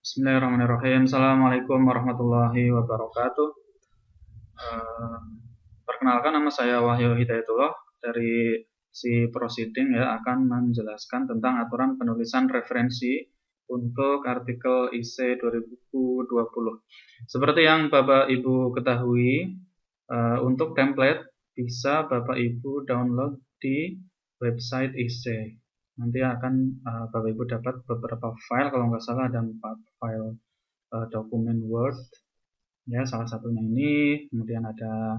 Bismillahirrahmanirrahim. Assalamualaikum warahmatullahi wabarakatuh. Eh, Perkenalkan, nama saya Wahyu Hidayatullah dari si Proceeding ya, akan menjelaskan tentang aturan penulisan referensi untuk artikel IC 2020. Seperti yang Bapak Ibu ketahui, untuk template bisa Bapak Ibu download di website IC. Nanti akan Bapak Ibu dapat beberapa file, kalau nggak salah ada 4 file dokumen Word ya, salah satunya ini, kemudian ada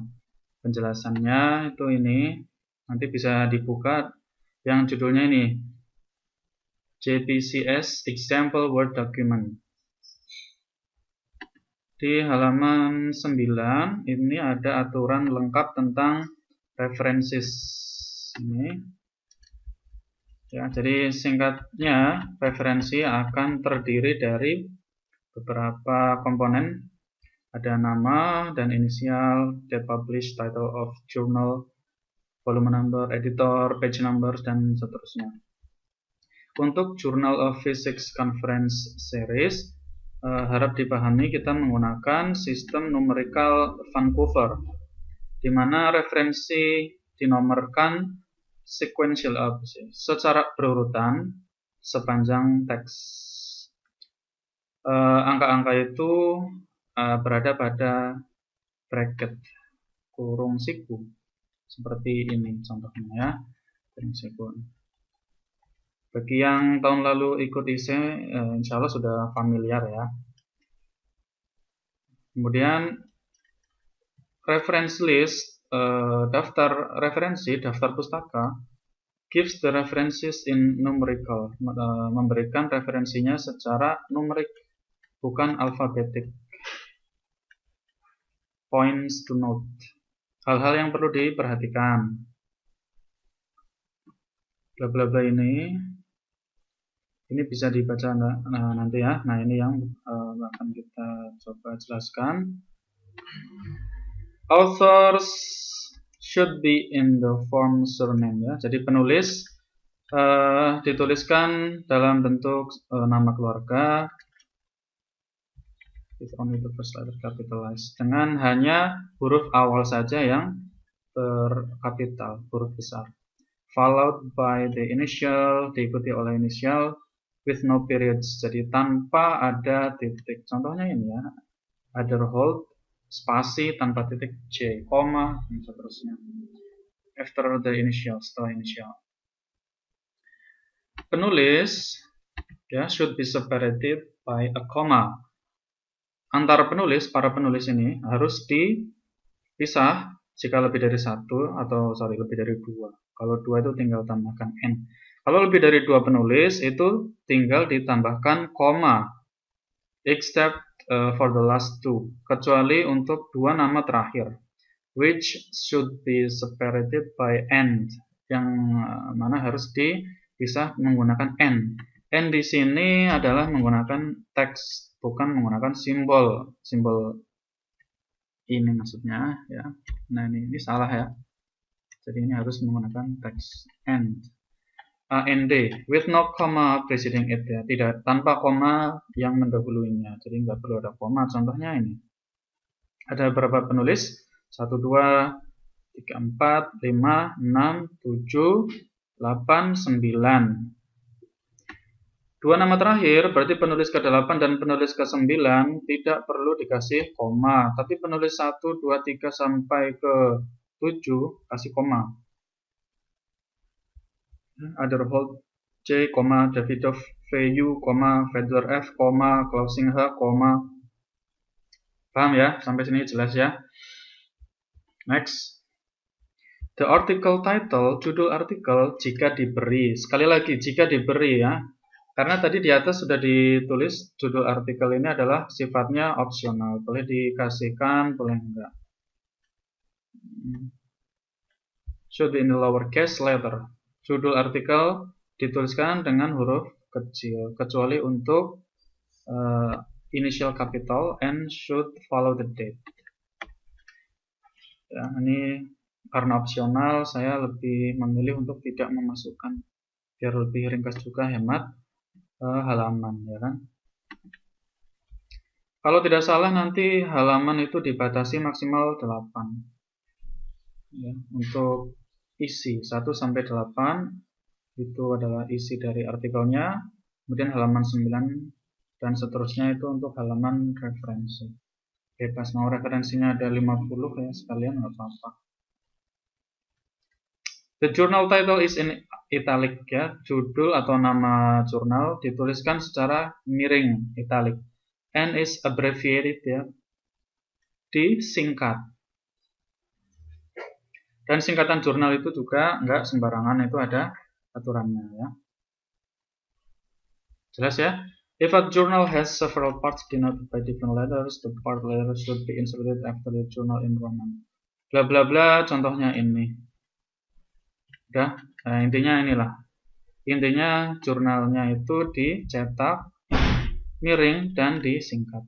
penjelasannya itu ini, nanti bisa dibuka yang judulnya ini JPCS Example Word Document. Di halaman 9 ini ada aturan lengkap tentang references ini ya. Jadi singkatnya, referensi akan terdiri dari beberapa komponen. Ada nama dan inisial, date published, title of journal, volume number, editor, page numbers, dan seterusnya. Untuk Journal of Physics Conference Series, harap dipahami kita menggunakan sistem numerical Vancouver, di mana referensi dinomorkan sequential secara berurutan sepanjang teks. Angka-angka itu berada pada bracket kurung siku seperti ini contohnya ya, kurung siku. Bagi yang tahun lalu ikut IC, insya Allah sudah familiar ya. Kemudian reference list, daftar referensi, daftar pustaka, gives the references in numerical, memberikan referensinya secara numerik, bukan alfabetik. Points to note, hal-hal yang perlu diperhatikan. Bla bla bla ini bisa dibaca nanti ya. Nah, ini yang akan kita coba jelaskan. Authors should be in the form surname ya. Jadi penulis dituliskan dalam bentuk nama keluarga, with only the first letter capitalized, dengan hanya huruf awal saja yang berkapital, huruf besar, followed by the initial, diikuti oleh inisial, with no periods, jadi tanpa ada titik. Contohnya ini ya, other hold, spasi tanpa titik, J, koma, dan seterusnya. After the initial, setelah inisial. Penulis ya, should be separated by a comma. Antara penulis, para penulis ini harus dipisah jika lebih dari satu, atau lebih dari dua. Kalau dua itu tinggal tambahkan N. Kalau lebih dari dua penulis itu tinggal ditambahkan koma, except for the last two, kecuali untuk dua nama terakhir, which should be separated by N, yang mana harus dipisah menggunakan N. N di sini adalah menggunakan teks, bukan menggunakan simbol ini maksudnya ya. Nah, ini salah ya. Jadi ini harus menggunakan teks and. AND with no comma preceding it ya, tidak, tanpa koma yang mendahuluinya. Jadi nggak perlu ada koma. Contohnya ini. Ada berapa penulis? 1, 2, 3, 4, 5, 6, 7, 8, 9. Dua nama terakhir, berarti penulis ke-8 dan penulis ke-9 tidak perlu dikasih koma, tapi penulis 1, 2, 3 sampai ke-7 kasih koma. Other hold J, Davidoff VU, Fedler F, Closing H, Paham ya? Sampai sini jelas ya? Next. The article title, judul artikel jika diberi. Sekali lagi, jika diberi ya. Karena tadi di atas sudah ditulis judul artikel ini adalah sifatnya opsional, boleh dikasihkan, boleh enggak. Should be in the lowercase letter. Judul artikel dituliskan dengan huruf kecil, kecuali untuk initial capital, and should follow the date. Ya, ini karena opsional, saya lebih memilih untuk tidak memasukkan, biar lebih ringkas juga, hemat halaman ya kan. Kalau tidak salah nanti halaman itu dibatasi maksimal 8. Ya, untuk isi 1 sampai 8 itu adalah isi dari artikelnya, kemudian halaman 9 dan seterusnya itu untuk halaman referensi. Bebas mau referensinya ada 50 ya sekalian nggak apa-apa. The journal title is in italic ya, judul atau nama jurnal dituliskan secara miring italic and is abbreviated ya, disingkat. Dan singkatan jurnal itu juga nggak sembarangan, itu ada aturannya ya. Jelas ya? If a journal has several parts denoted by different letters, the part letters should be inserted after the journal in Roman. Bla bla bla, contohnya ini. Udah, nah, intinya inilah. Intinya jurnalnya itu dicetak miring dan disingkat.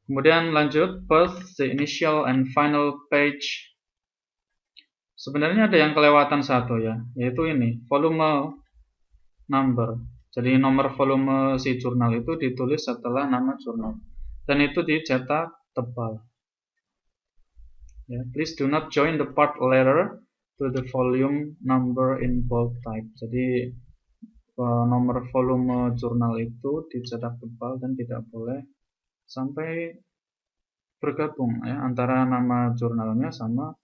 Kemudian lanjut, both the initial and final page. Sebenarnya ada yang kelewatan satu ya, yaitu ini, volume number. Jadi nomor volume si jurnal itu ditulis setelah nama jurnal. Dan itu dicetak tebal. Ya, please do not join the part letter to the volume number in bold type. Jadi nomor volume jurnal itu dicetak tebal dan tidak boleh sampai bergabung ya antara nama jurnalnya sama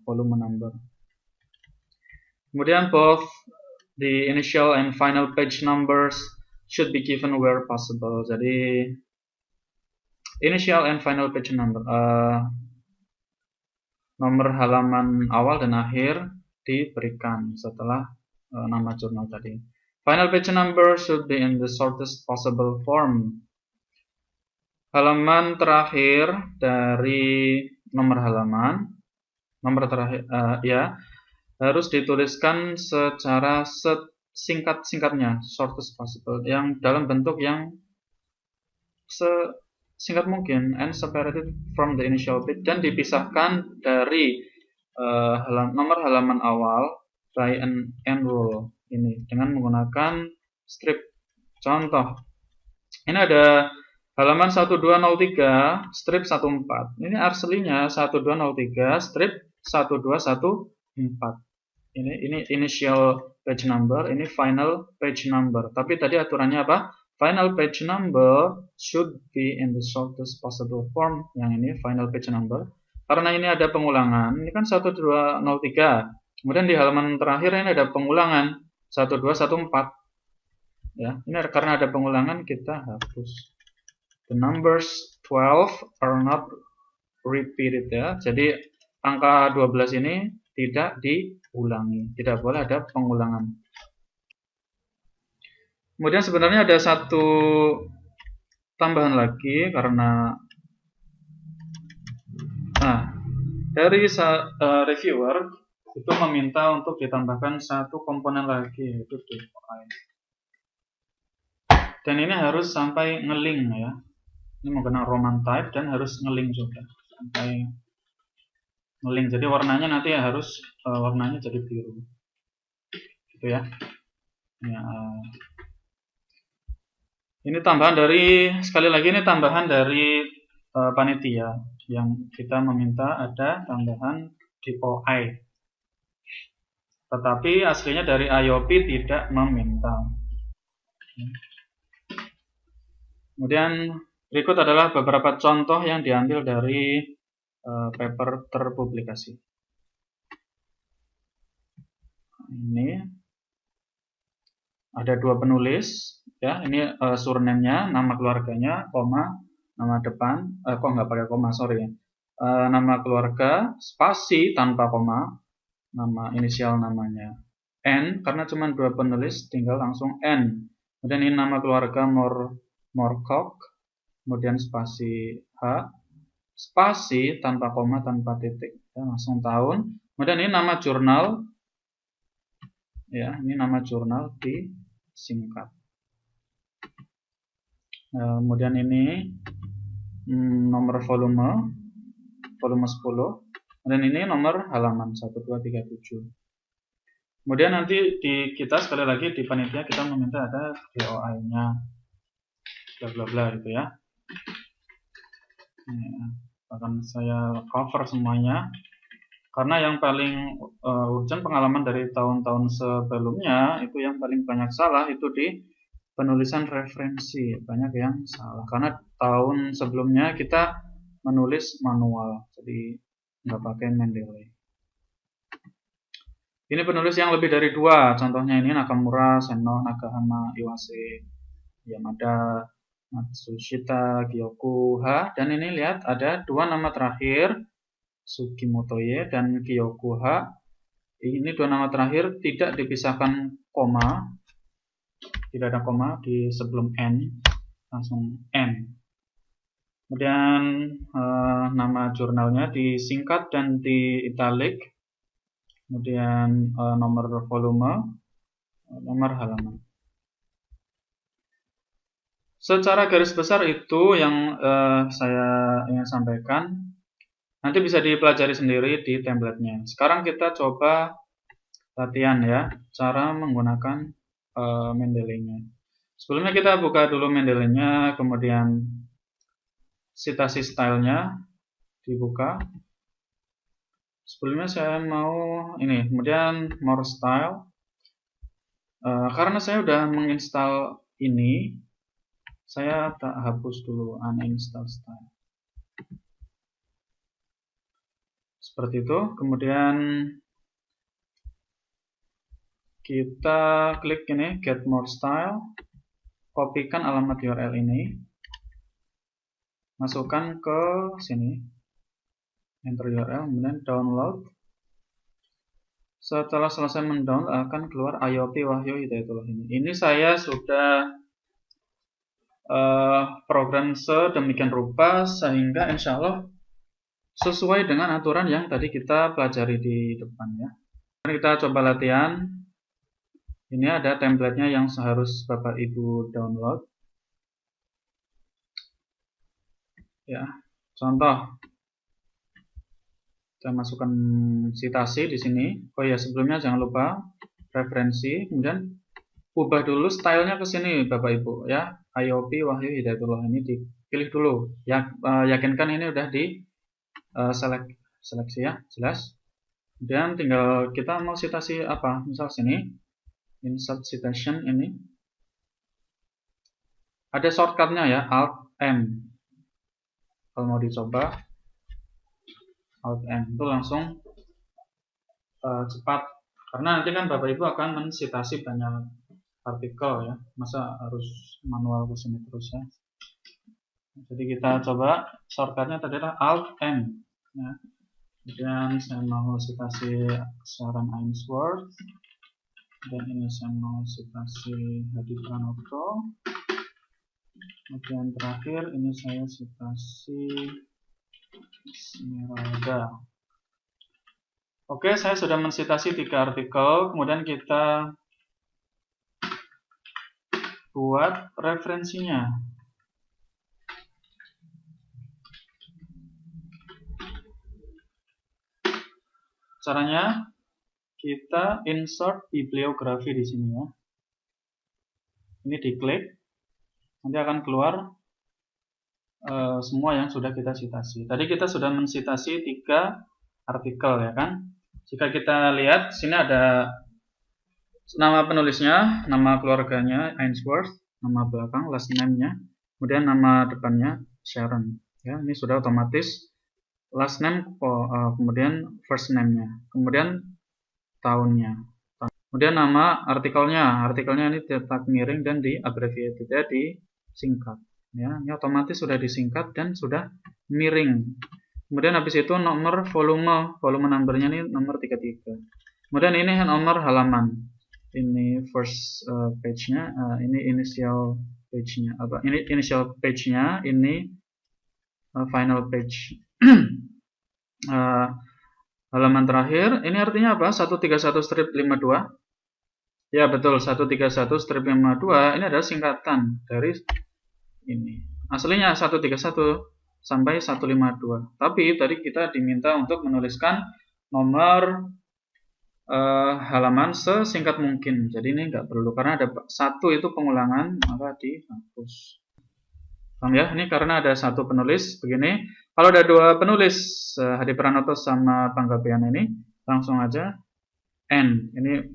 volume number. Kemudian both the initial and final page numbers should be given where possible. Jadi initial and final page number, nomor halaman awal dan akhir diberikan setelah nama jurnal tadi. Final page number should be in the shortest possible form. Halaman terakhir dari nomor halaman, nomor terakhir ya, harus dituliskan secara singkat-singkatnya, shortest possible, yang dalam bentuk yang sesingkat mungkin, and separated from the initial page, dan dipisahkan dari nomor halaman awal by an end rule ini dengan menggunakan strip. Contoh, ini ada halaman 1203 strip 14. Ini aslinya 1203 strip 1214. Ini initial page number, ini final page number. Tapi tadi aturannya apa? Final page number should be in the shortest possible form. Yang ini final page number. Karena ini ada pengulangan, ini kan 1203. Kemudian di halaman terakhir ini ada pengulangan 1214. Ya, ini karena ada pengulangan kita hapus. The numbers 12 are not repeated ya. Jadi angka 12 ini tidak diulangi, tidak boleh ada pengulangan. Kemudian sebenarnya ada satu tambahan lagi karena dari reviewer itu meminta untuk ditambahkan satu komponen lagi, yaitu DOI. Dan ini harus sampai nge-link ya. Ini menggunakan Roman type dan harus nge-link juga sampai nge-link. Jadi warnanya nanti harus warnanya jadi biru, gitu ya. Ini tambahan dari, sekali lagi ini tambahan dari panitia yang kita meminta ada tambahan DOI. Tetapi aslinya dari IOP tidak meminta. Kemudian berikut adalah beberapa contoh yang diambil dari paper terpublikasi. Ini ada dua penulis, ya. Ini surname-nya, nama keluarganya, koma, nama depan, kok nggak pakai koma, sorry. Nama keluarga, spasi tanpa koma, nama inisial namanya N, karena cuma dua penulis, tinggal langsung N. Kemudian ini nama keluarga Moorcock, kemudian spasi H, spasi tanpa koma tanpa titik, ya, langsung tahun. Kemudian ini nama jurnal, ya, ini nama jurnal disingkat. Kemudian ini nomor volume 10. Dan ini nomor halaman 1237. Kemudian nanti kita sekali lagi di panitia kita meminta ada DOI-nya, bla bla bla gitu ya. Ini akan saya cover semuanya. Karena yang paling urgent pengalaman dari tahun-tahun sebelumnya itu yang paling banyak salah itu di penulisan referensi, banyak yang salah. Karena tahun sebelumnya kita menulis manual, jadi nggak pakai Mendeley. Ini penulis yang lebih dari 2, contohnya ini Nakamura, Seno, Nakahama, Iwase, Yamada, Matsushita, Gyokuha, dan ini lihat ada 2 nama terakhir, Sugimotoye dan Kyokuha. Ini 2 nama terakhir tidak dipisahkan koma, tidak ada koma di sebelum N, langsung N. Kemudian nama jurnalnya disingkat dan di italic. Kemudian nomor volume, nomor halaman. Secara garis besar itu yang saya ingin sampaikan. Nanti bisa dipelajari sendiri di template-nya. Sekarang kita coba latihan ya, cara menggunakan Mendeley-nya. Sebelumnya kita buka dulu Mendeley-nya, kemudian citasi stylenya dibuka. Sebelumnya saya mau ini, kemudian more style. Karena saya sudah menginstal ini, saya tak hapus dulu uninstall style. Seperti itu. Kemudian kita klik ini get more style, kopikan alamat URL ini, masukkan ke sini, enter URL, kemudian download. Setelah selesai mendownload akan keluar IOP Wahyu Hidayatullah ini. Ini saya sudah program sedemikian rupa sehingga insya Allah sesuai dengan aturan yang tadi kita pelajari di depan ya. Kita coba latihan. Ini ada template-nya yang seharus Bapak Ibu download. Ya, contoh. Saya masukkan citasi di sini. Oh ya, sebelumnya jangan lupa referensi, kemudian ubah dulu stylenya ke sini Bapak Ibu ya. IOP Wahyu Hidayatullah ini dipilih dulu. Ya, yakinkan ini udah di seleksi ya, jelas. Kemudian tinggal kita mau citasi apa? Misal sini insert citation ini. Ada shortcutnya ya, Alt M. Kalau mau dicoba Alt M itu langsung cepat, karena nanti kan Bapak Ibu akan mensitasi banyak artikel ya, masa harus manual ke sini terus ya. Jadi kita coba shortcutnya tadi adalah Alt M ya. Kemudian saya mau citasi kesaran Ainsworth, dan ini saya mau citasi Hadi Pranoto. Kemudian terakhir ini saya citasi Esmeralda. Oke, saya sudah mensitasi 3 artikel. Kemudian kita buat referensinya. Caranya kita insert bibliografi di sini ya. Ini diklik, nanti akan keluar semua yang sudah kita citasi. Tadi kita sudah mensitasi 3 artikel ya kan. Jika kita lihat sini ada nama penulisnya, nama keluarganya Ainsworth, nama belakang last name-nya, kemudian nama depannya Sharon. Ya, ini sudah otomatis last name, kemudian first name-nya, kemudian tahunnya. Kemudian nama artikelnya ini diletak miring dan di abbreviated ya, disingkat. Ya, ini otomatis sudah disingkat dan sudah miring. Kemudian habis itu nomor volume numbernya ini nomor 33. Kemudian ini nomor halaman. Ini first page-nya, ini initial page-nya, ini initial page-nya, ini final page. Halaman terakhir, ini artinya apa? 131 strip 52. Ya betul, 131 strip 52 ini adalah singkatan dari ini. Aslinya 131 sampai 152. Tapi tadi kita diminta untuk menuliskan nomor halaman sesingkat mungkin. Jadi ini nggak perlu karena ada 1 itu pengulangan, maka dihapus. Paham ya? Ini karena ada satu penulis begini. Kalau ada dua penulis, Hadi Pranoto sama Panggabean ini, langsung aja N. Ini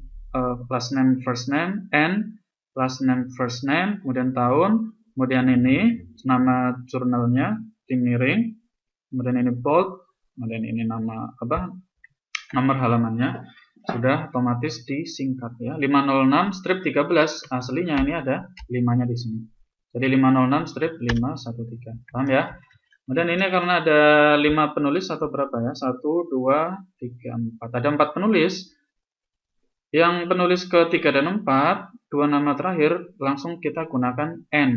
last name first name, N last name first name, kemudian tahun, kemudian ini nama jurnalnya di miring, kemudian ini bold, kemudian ini nama apa? Nomor halamannya sudah otomatis disingkat ya. 506 strip 13 aslinya ini ada 5-nya di sini. Jadi 506 strip 513. Paham ya? Kemudian ini karena ada 5 penulis atau berapa ya? 1 2 3 4. Ada 4 penulis. Yang penulis ketiga dan 4, dua nama terakhir langsung kita gunakan N.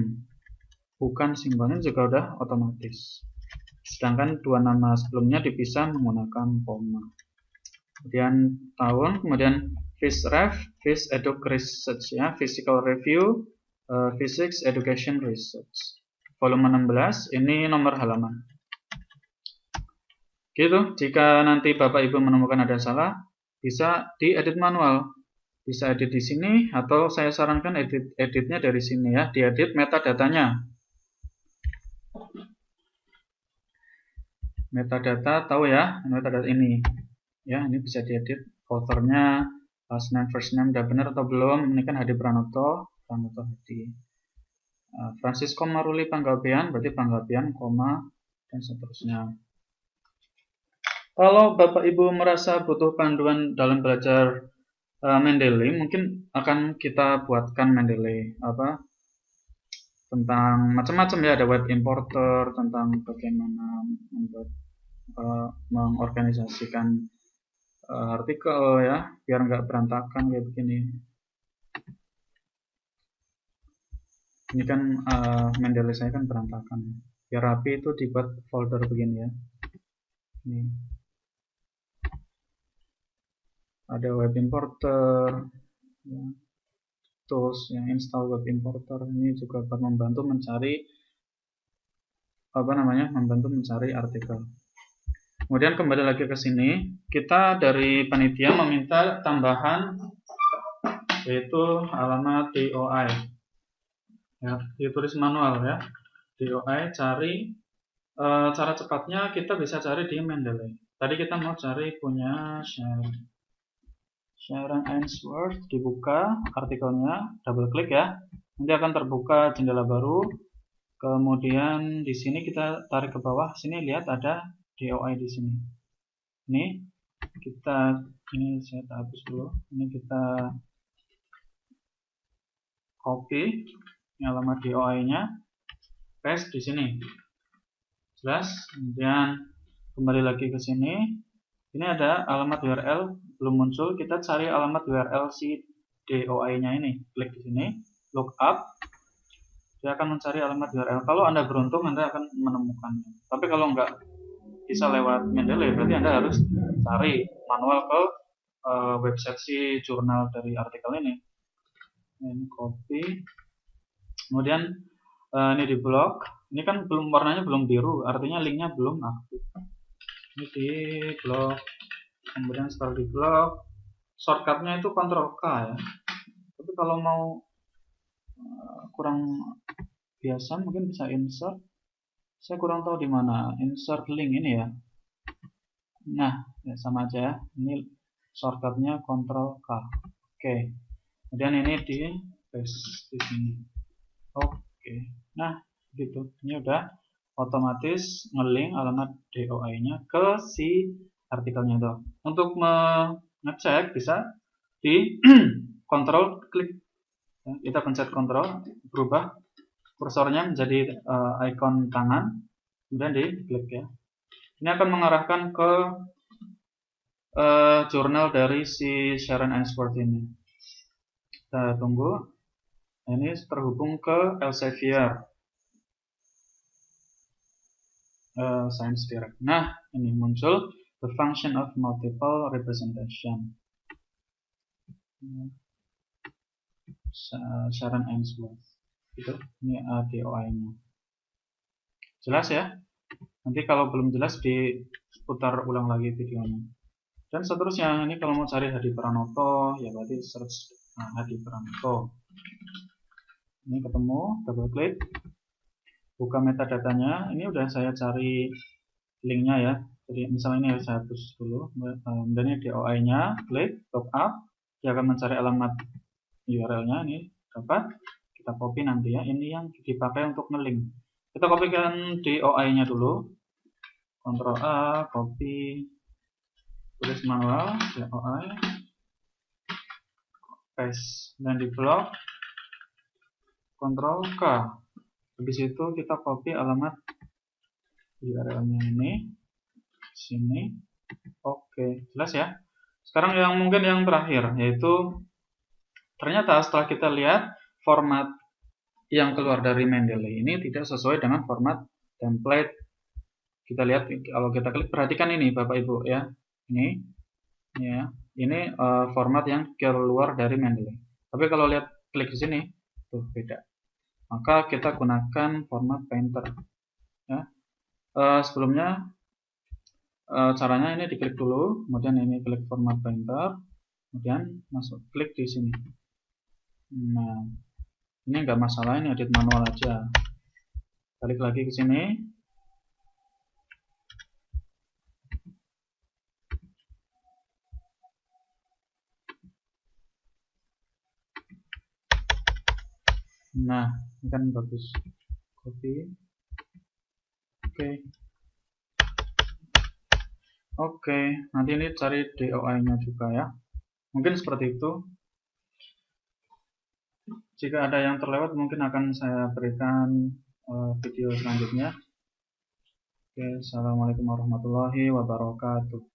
Bukan simbolnya juga udah otomatis. Sedangkan dua nama sebelumnya dipisah menggunakan koma. Kemudian tahun, kemudian PhysRev, Phys Edu Research ya, Physical Review, Physics Education Research. Volume 16, ini nomor halaman. Gitu, jika nanti Bapak Ibu menemukan ada salah, bisa diedit manual. Bisa edit di sini, atau saya sarankan editnya dari sini ya, diedit metadatanya. Metadata tahu ya, metadata ini. Ya, ini bisa diedit foldernya, last name, first name, udah benar atau belum. Ini kan Hadi Pranoto Hadi. Francisco Maruli Panggabean, berarti Panggabean, koma, dan seterusnya. Kalau Bapak Ibu merasa butuh panduan dalam belajar Mendeley, mungkin akan kita buatkan Mendeley tentang macam-macam ya, ada web importer, tentang bagaimana membuat mengorganisasikan artikel ya, biar nggak berantakan kayak begini. Ini kan Mendeley saya kan berantakan. Biar rapi itu dibuat folder begini ya. Ini ada web importer, ya. Tools yang install web importer ini juga dapat membantu mencari membantu mencari artikel. Kemudian kembali lagi ke sini, kita dari panitia meminta tambahan yaitu alamat DOI. Ya, ditulis manual ya. DOI cari cara cepatnya kita bisa cari di Mendeley. Tadi kita mau cari punya Sharon Ainsworth, dibuka artikelnya, double klik ya. Nanti akan terbuka jendela baru. Kemudian di sini kita tarik ke bawah, sini lihat ada DOI di sini. Ini saya hapus dulu. Ini kita copy alamat DOI-nya, paste di sini. Jelas? Kemudian kembali lagi ke sini. Ini ada alamat URL belum muncul. Kita cari alamat URL si DOI-nya ini. Klik di sini, look up. Dia akan mencari alamat URL. Kalau Anda beruntung, Anda akan menemukannya. Tapi kalau nggak bisa lewat Mendeley, berarti Anda harus cari manual ke website si jurnal dari artikel ini. Ini copy. Kemudian ini di blok. Ini kan warnanya belum biru, artinya linknya belum aktif. Ini di blok. Kemudian setelah di blok, shortcutnya itu Ctrl K ya. Tapi kalau mau kurang biasa mungkin bisa insert. Saya kurang tahu di mana insert link ini ya. Nah, ya sama aja ya. Ini shortcutnya Ctrl K. Oke. Kemudian ini di paste di sini. Oke. Nah, gitu. Ini udah otomatis nge-link alamat DOI-nya ke si artikelnya tuh. Untuk mengecek bisa di Ctrl klik. Kita pencet Ctrl, berubah kursornya menjadi icon tangan, kemudian diklik ya. Ini akan mengarahkan ke jurnal dari si Sharon Ainsworth ini. Kita tunggu. Ini terhubung ke Elsevier Science Direct. Nah, ini muncul the function of multiple representation. Sharon Ainsworth. Itu ini DOI-nya. Jelas ya? Nanti kalau belum jelas diputar ulang lagi videonya. Dan seterusnya, ini kalau mau cari Hadi Pranoto, ya berarti search Hadi Pranoto. Ini ketemu, double klik. buka metadatanya. Ini udah saya cari linknya ya. Jadi misalnya ini saya hapus dulu. Dan ini DOI-nya, klik top up, dia akan mencari alamat URL-nya. Ini dapat, kita copy nanti ya. Ini yang dipakai untuk nge-link. Kita kopikan DOI-nya dulu. Ctrl A, copy, tulis manual, DOI, paste, dan di blok, Ctrl K. Habis itu kita copy alamat URL-nya ini, sini. Oke, jelas ya. Sekarang yang mungkin yang terakhir, yaitu ternyata setelah kita lihat format yang keluar dari Mendeley ini tidak sesuai dengan format template. Kita lihat kalau kita klik, perhatikan ini Bapak Ibu ya. Ini ya, ini format yang keluar dari Mendeley. Tapi kalau lihat klik di sini, tuh beda. Maka kita gunakan format Painter. Ya. Sebelumnya caranya ini diklik dulu, kemudian ini klik format Painter, kemudian masuk klik di sini. Nah, ini nggak masalah, ini edit manual aja. Balik lagi ke sini. Nah, ini kan bagus. Copy. Oke, nanti ini cari DOI-nya juga ya. Mungkin seperti itu. Jika ada yang terlewat mungkin akan saya berikan video selanjutnya. Oke, assalamualaikum warahmatullahi wabarakatuh.